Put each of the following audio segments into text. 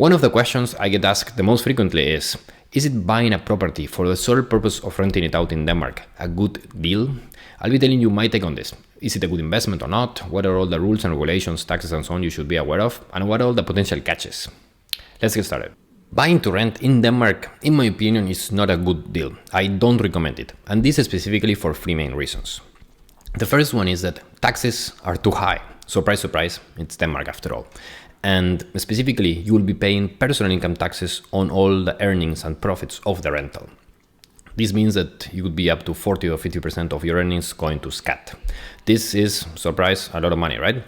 One of the questions I get asked the most frequently is it buying a property for the sole purpose of renting it out in Denmark a good deal? I'll be telling you my take on this. Is it a good investment or not? What are all the rules and regulations, taxes and so on you should be aware of? And what are all the potential catches? Let's get started. Buying to rent in Denmark, in my opinion, is not a good deal. I don't recommend it. And this is specifically for three main reasons. The first one is that taxes are too high. Surprise, surprise, it's Denmark after all. And specifically, you will be paying personal income taxes on all the earnings and profits of the rental. This means that you could be up to 40 or 50% of your earnings going to scat. This is, surprise, a lot of money, right?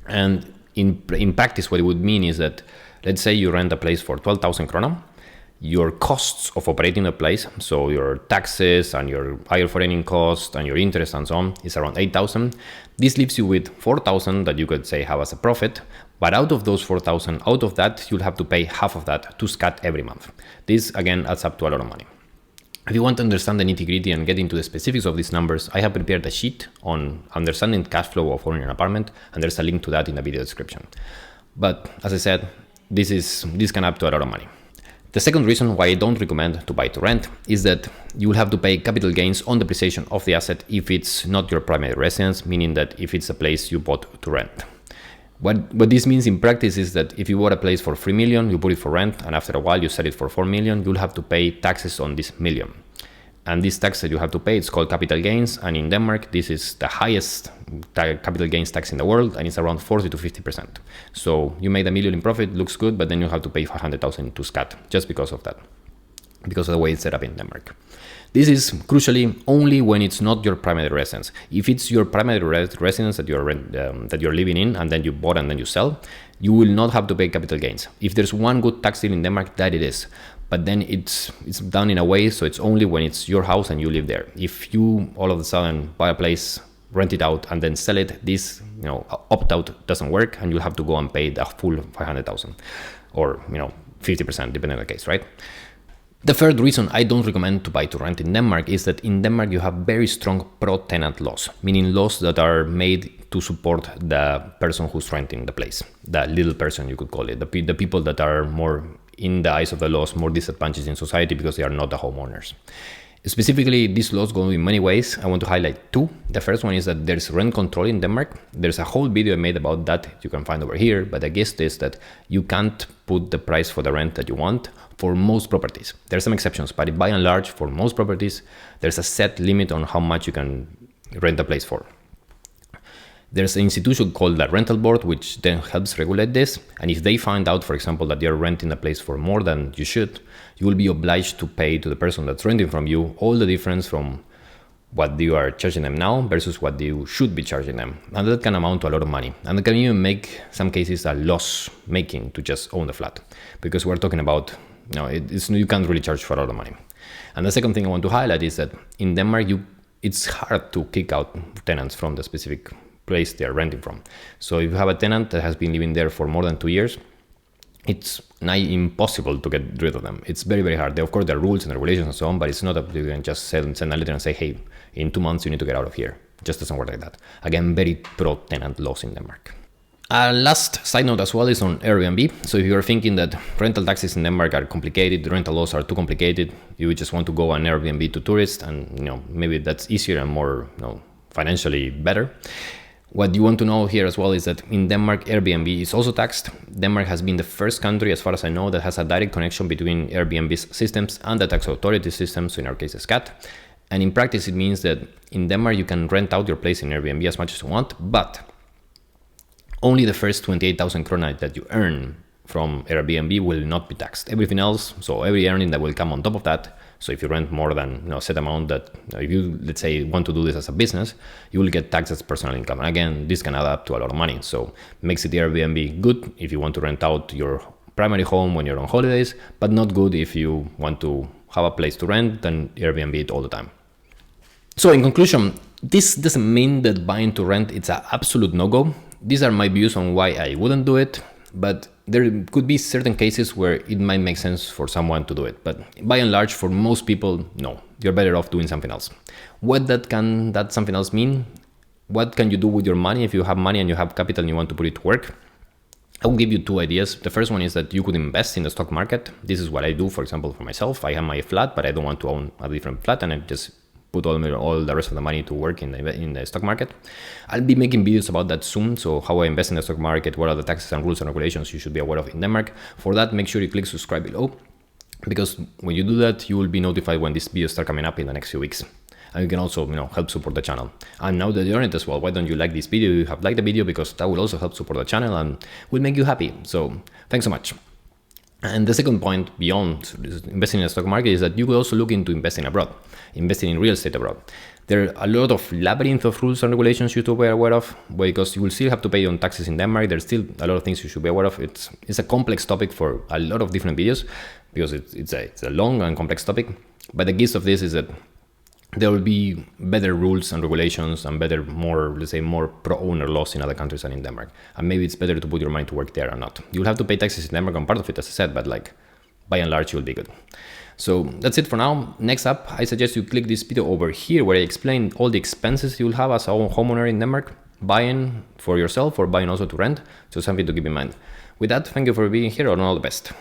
And in practice, what it would mean is that, let's say you rent a place for 12,000 krona. Your costs of operating the place, so your taxes and your higher foreign cost and your interest and so on, is around 8,000. This leaves you with 4,000 that you could say have as a profit, but out of those 4,000, out of that, you'll have to pay half of that to scat every month. This again adds up to a lot of money. If you want to understand the nitty-gritty and get into the specifics of these numbers, I have prepared a sheet on understanding cash flow of owning an apartment, and there's a link to that in the video description. But as I said, this can add up to a lot of money. The second reason why I don't recommend to buy to rent is that you will have to pay capital gains on depreciation of the asset if it's not your primary residence, meaning that if it's a place you bought to rent. What this means in practice is that if you bought a place for 3 million, you put it for rent, and after a while you sell it for 4 million, you'll have to pay taxes on this million. And this tax that you have to pay, it's called capital gains. And in Denmark, this is the highest capital gains tax in the world, and it's around 40 to 50%. So you made $1 million in profit, looks good, but then you have to pay 500,000 to scat just because of that, because of the way it's set up in Denmark. This is crucially only when it's not your primary residence. If it's your primary residence that you're living in, and then you bought and then you sell, you will not have to pay capital gains. If there's one good tax deal in Denmark, that it is. But then it's done in a way so it's only when it's your house and you live there. If you all of a sudden buy a place, rent it out, and then sell it, this opt-out doesn't work, and you'll have to go and pay the full 500,000 or 50% depending on the case, right? The third reason I don't recommend to buy to rent in Denmark is that in Denmark you have very strong pro-tenant laws, meaning laws that are made to support the person who's renting the place, the little person you could call it, the people that are more, in the eyes of the laws, more disadvantaged in society because they are not the homeowners. Specifically, these laws go in many ways. I want to highlight two. The first one is that there's rent control in Denmark. There's a whole video I made about that you can find over here, but the gist is that you can't put the price for the rent that you want for most properties. There are some exceptions, but by and large, for most properties, there's a set limit on how much you can rent a place for. There's an institution called the rental board, which then helps regulate this. And if they find out, for example, that you're renting a place for more than you should, you will be obliged to pay to the person that's renting from you all the difference from what you are charging them now versus what you should be charging them. And that can amount to a lot of money. And it can even make some cases a loss making to just own the flat, because we're talking about, you can't really charge for a lot of money. And the second thing I want to highlight is that in Denmark, it's hard to kick out tenants from the specific place they're renting from. So if you have a tenant that has been living there for more than 2 years, it's nigh impossible to get rid of them. It's very, very hard. Of course, there are rules and regulations and so on, but it's not that you can just send a letter and say, hey, in 2 months you need to get out of here. It just doesn't work like that. Again, very pro-tenant laws in Denmark. Last side note as well is on Airbnb. So if you're thinking that rental taxes in Denmark are complicated, the rental laws are too complicated, you just want to go on Airbnb to tourists, and maybe that's easier and more financially better. What you want to know here as well is that in Denmark, Airbnb is also taxed. Denmark has been the first country, as far as I know, that has a direct connection between Airbnb's systems and the tax authority systems, so in our case, SCAT. And in practice, it means that in Denmark, you can rent out your place in Airbnb as much as you want, but only the first 28,000 krona that you earn from Airbnb will not be taxed. Everything else, so every earning that will come on top of that, so if you rent more than a set amount, that if you, let's say, want to do this as a business, you will get taxed as personal income. And again, this can add up to a lot of money. So makes it Airbnb good if you want to rent out your primary home when you're on holidays, but not good if you want to have a place to rent, then Airbnb it all the time. So in conclusion, this doesn't mean that buying to rent it's an absolute no-go. These are my views on why I wouldn't do it, but there could be certain cases where it might make sense for someone to do it. But by and large, for most people, no, you're better off doing something else. What that something else mean? What can you do with your money if you have money and you have capital and you want to put it to work? I will give you two ideas. The first one is that you could invest in the stock market. This is what I do, for example, for myself. I have my flat, but I don't want to own a different flat, and I just put all the rest of the money to work in the stock market. I'll be making videos about that soon. So how I invest in the stock market, what are the taxes and rules and regulations you should be aware of in Denmark. For that, make sure you click subscribe below, because when you do that, you will be notified when these videos start coming up in the next few weeks. And you can also, help support the channel. And now that you're on it as well, why don't you like this video? You have liked the video, because that will also help support the channel and will make you happy. So thanks so much. And the second point beyond investing in the stock market is that you could also look into investing abroad, investing in real estate abroad. There are a lot of labyrinth of rules and regulations you should be aware of, because you will still have to pay on taxes in Denmark. There's still a lot of things you should be aware of. It's a complex topic for a lot of different videos, because it's a long and complex topic. But the gist of this is that there will be better rules and regulations and better, more pro-owner laws in other countries than in Denmark. And maybe it's better to put your money to work there or not. You'll have to pay taxes in Denmark on part of it, as I said, but by and large, you'll be good. So that's it for now. Next up, I suggest you click this video over here where I explain all the expenses you'll have as a homeowner in Denmark, buying for yourself or buying also to rent. So something to keep in mind. With that, thank you for being here and all the best.